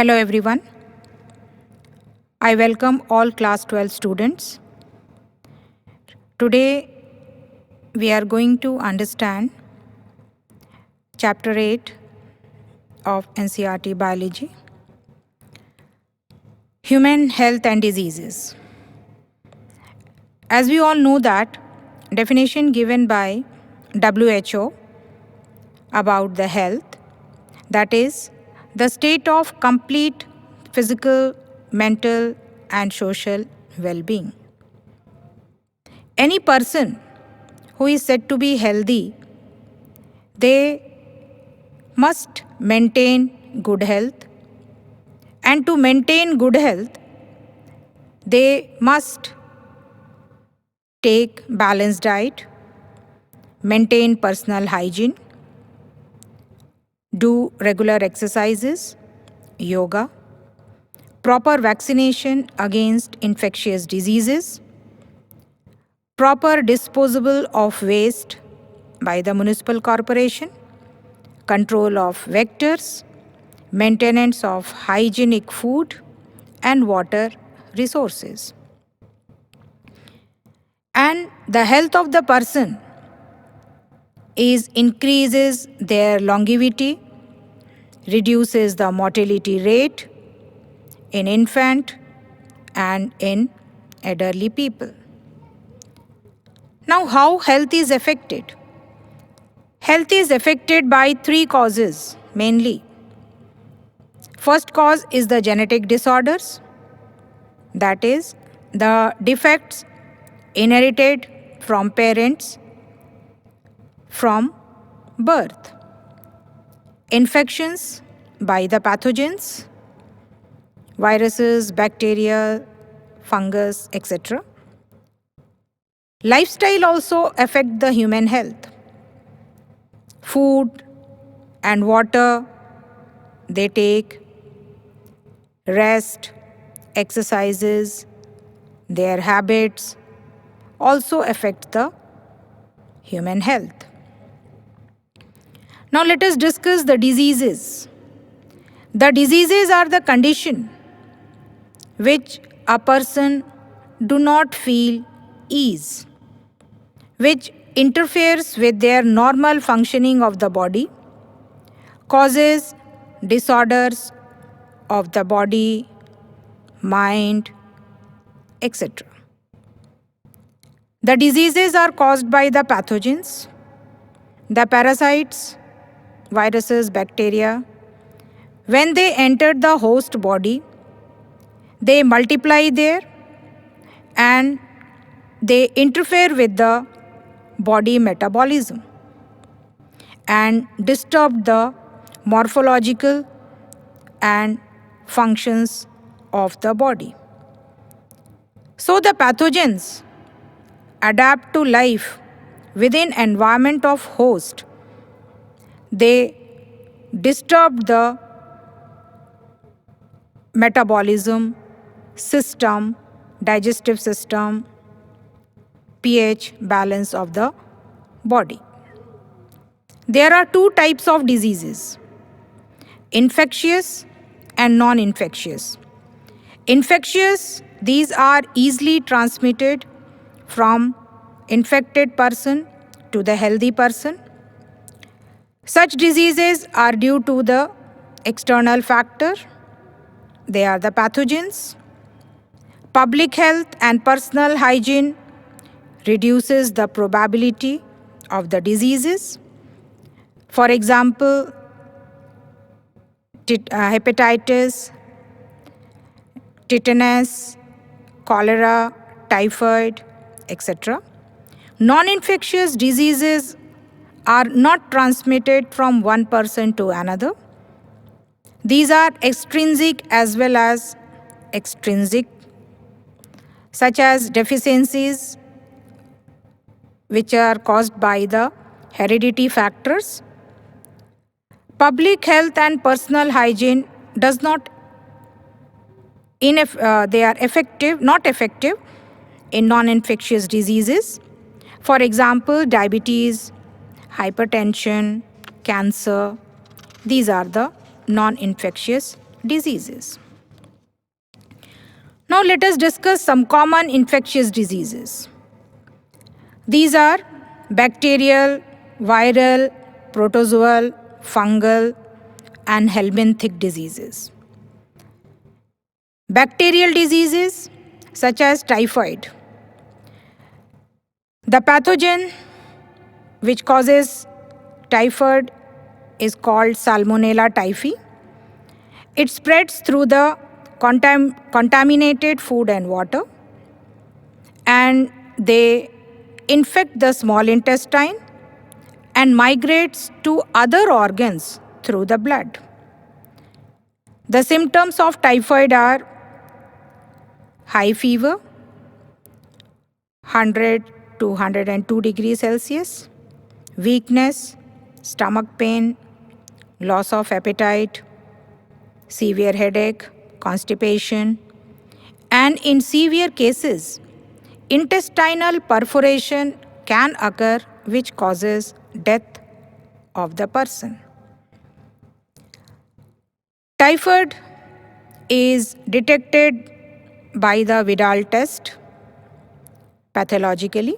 Hello everyone. I welcome all class 12 students. Today we are going to understand chapter 8 of NCERT Biology, Human Health and Diseases. As we all know that definition given by WHO about the health, that is the state of complete physical, mental and social well-being. Any person who is said to be healthy, they must maintain good health, and to maintain good health, they must take balanced diet, maintain personal hygiene, do regular exercises, yoga, proper vaccination against infectious diseases, proper disposal of waste by the municipal corporation, control of vectors, maintenance of hygienic food and water resources. And the health of the person increases their longevity, reduces the mortality rate in infant and in elderly people. Now, how health is affected? Health is affected by three causes mainly. First cause is the genetic disorders, that is, the defects inherited from parents from birth. Infections by the pathogens, viruses, bacteria, fungus, etc. Lifestyle also affect the human health. Food and water they take, rest, exercises, their habits also affect the human health. Now let us discuss the diseases. The diseases are the condition which a person do not feel ease, which interferes with their normal functioning of the body, causes disorders of the body, mind, etc. The diseases are caused by the pathogens, the parasites, viruses, bacteria. When they enter the host body, they multiply there and they interfere with the body metabolism and disturb the morphological and functions of the body. So the pathogens adapt to life within environment of host. They disturb the metabolism, system, digestive system, pH balance of the body. There are two types of diseases: infectious and non-infectious. Infectious, these are easily transmitted from infected person to the healthy person. Such diseases are due to the external factor. They are the pathogens. Public health and personal hygiene reduces the probability of the diseases. For example, hepatitis, tetanus, cholera, typhoid, etc. Non-infectious diseases are not transmitted from one person to another. These are extrinsic as well as extrinsic, such as deficiencies which are caused by the heredity factors. Public health and personal hygiene does not they are not effective in non-infectious diseases. For example, diabetes, hypertension, cancer, these are the non-infectious diseases. Now let us discuss some common infectious diseases. These are bacterial, viral, protozoal, fungal, and helminthic diseases. Bacterial diseases such as typhoid. The pathogen which causes typhoid is called Salmonella typhi. It spreads through the contaminated food and water, and they infect the small intestine and migrates to other organs through the blood. The symptoms of typhoid are high fever, 100 to 102 degrees Celsius, weakness, stomach pain, loss of appetite, severe headache, constipation, and in severe cases, intestinal perforation can occur, which causes death of the person. Typhoid is detected by the Vidal test pathologically.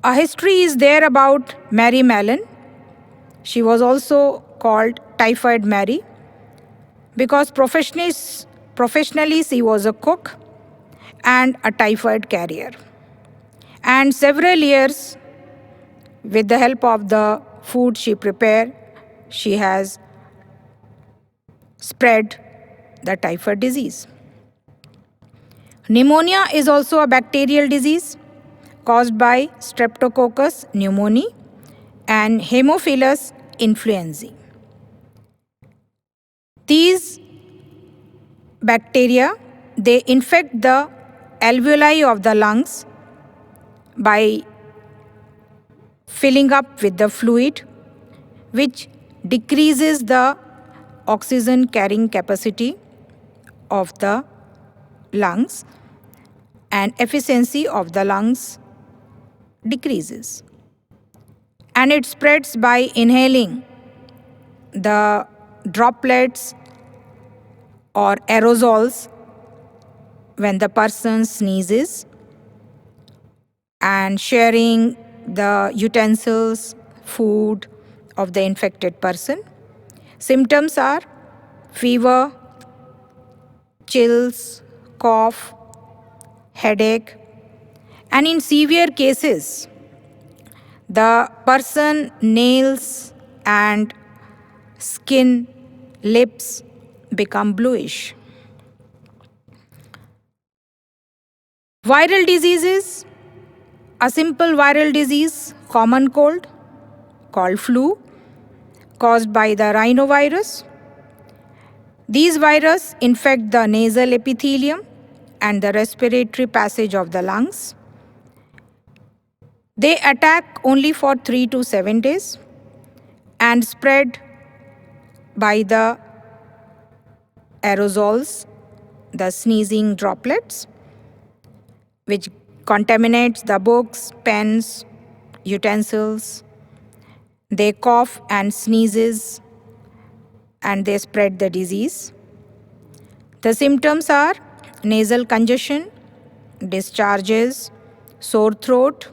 A history is there about Mary Mallon. She was also called Typhoid Mary because professionally she was a cook and a typhoid carrier. And several years, with the help of the food she prepared, she has spread the typhoid disease. Pneumonia is also a bacterial disease caused by Streptococcus pneumoniae and Haemophilus influenzae. These bacteria, they infect the alveoli of the lungs by filling up with the fluid, which decreases the oxygen carrying capacity of the lungs, and efficiency of the lungs decreases. And it spreads by inhaling the droplets or aerosols when the person sneezes, and sharing the utensils, food of the infected person. Symptoms are fever, chills, cough, headache, and in severe cases, the person nails and skin, lips become bluish. Viral diseases, a simple viral disease, common cold called flu, caused by the rhinovirus. These viruses infect the nasal epithelium and the respiratory passage of the lungs. They attack only for 3 to 7 days and spread by the aerosols, the sneezing droplets, which contaminates the books, pens, utensils. They cough and sneezes and they spread the disease. The symptoms are nasal congestion, discharges, sore throat,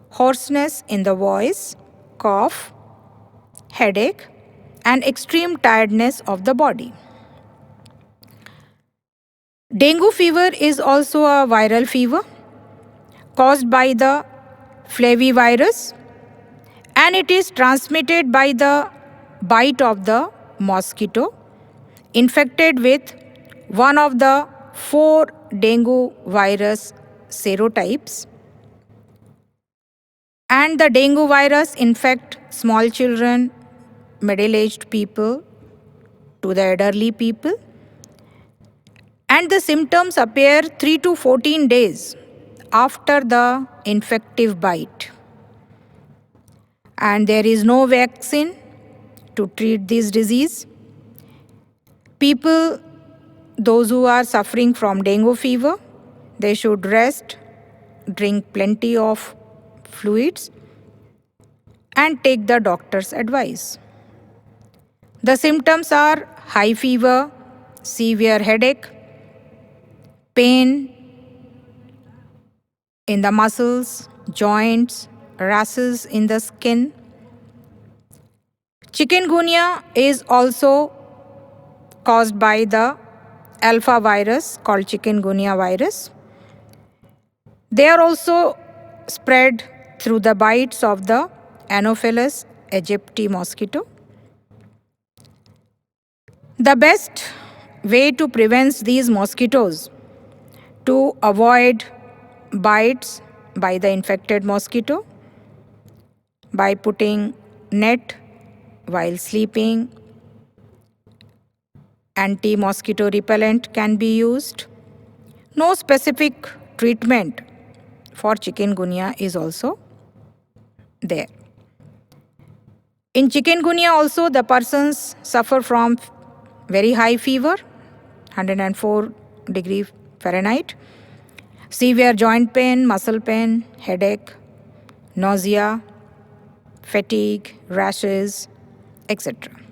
hoarseness in the voice, cough, headache, and extreme tiredness of the body. Dengue fever is also a viral fever caused by the flavivirus, and it is transmitted by the bite of the mosquito infected with one of the 4 dengue virus serotypes. And the dengue virus infect small children, middle-aged people, to the elderly people. And the symptoms appear 3 to 14 days after the infective bite. And there is no vaccine to treat this disease. People, those who are suffering from dengue fever, they should rest, drink plenty of fluids, and take the doctor's advice. The symptoms are high fever, severe headache, pain in the muscles, joints, rashes in the skin. Chikungunya is also caused by the alpha virus called chikungunya virus. They are also spread through the bites of the Anopheles aegypti mosquito. The best way to prevent these mosquitoes to avoid bites by the infected mosquito by putting net while sleeping. Anti-mosquito repellent can be used. No specific treatment for chikungunya is also there. In chikungunya also, the persons suffer from very high fever, 104 degree Fahrenheit, severe joint pain, muscle pain, headache, nausea, fatigue, rashes, etc.